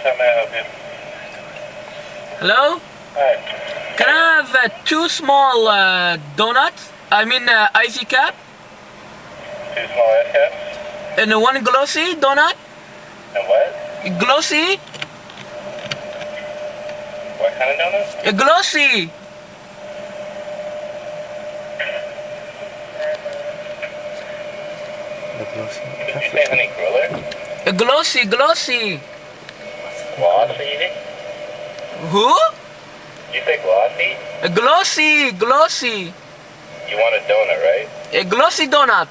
How may I help you? Hello? Hi. Can I have two small donuts? I mean icy cap? Two small ice caps? And one glossy donut? And what? Glossy? What kind of donut? Glossy! Did you say honey cruller? Glossy, glossy! Glossy? Who? You say glossy? Glossy, glossy! You want a donut, right? A glossy donut!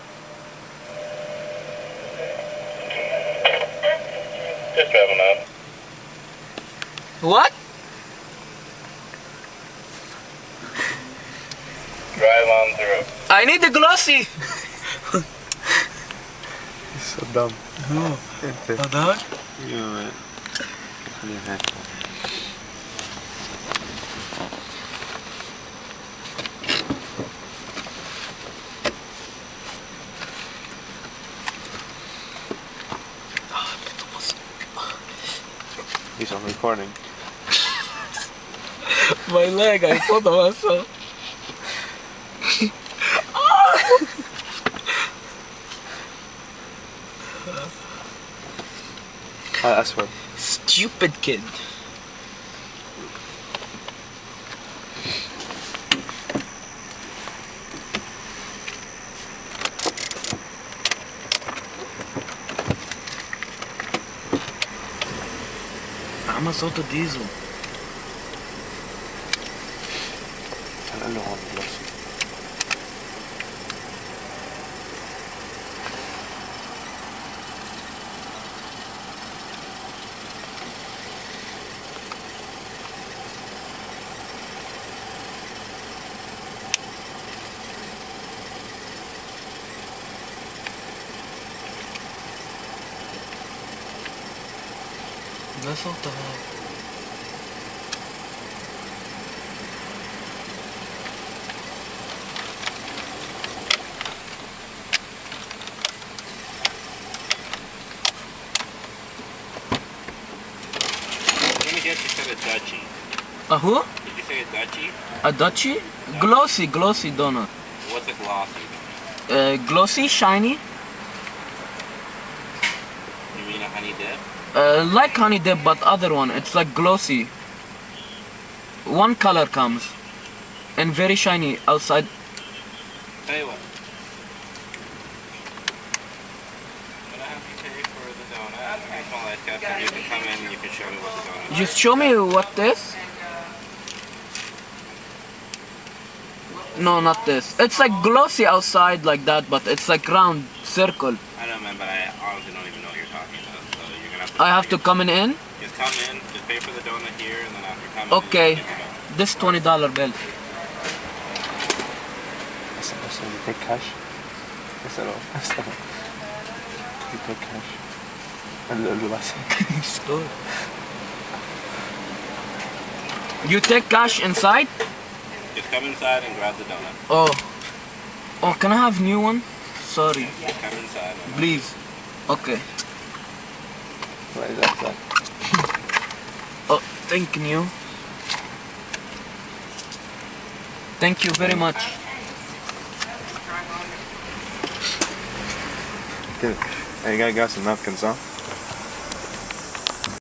Just driving up. What? Drive on through. I need the glossy! He's so dumb. Oh, Este. that? Yeah, man. He's on recording. My leg, I thought of myself. I swear. Stupid kid. I'm a sort of diesel. Hello, glossy. That's not the Let me guess, you said a Dutchie. A who? Did you say a Dutchie? A Dutchie? Glossy, glossy donut. What's a glossy donut? Glossy, shiny. You mean a honey dip? Like honey dip, but other one. It's like glossy. One color comes. And very shiny outside. Tell you what. I'm gonna have you pay for the donut. Two small ice caps, and you can come in and you can show me what the donut is. Just show me what this. No, not this. It's like glossy outside like that, but it's like round circle. I know, man, but I honestly don't even know what you're talking about. So you're gonna have to. I have to come in. Just come in, just pay for the donut here, and then after coming Okay. in, you get the donut. This $20 bill. Listen, you take cash? Eso no. You take cash. Lo vas a... You take cash inside? Just come inside and grab the donut. Oh. Oh, can I have new one? Sorry. Just come inside. Please. Okay. What is that? Oh, thank you. Thank you very much. Dude, hey, you gotta got some napkins, huh?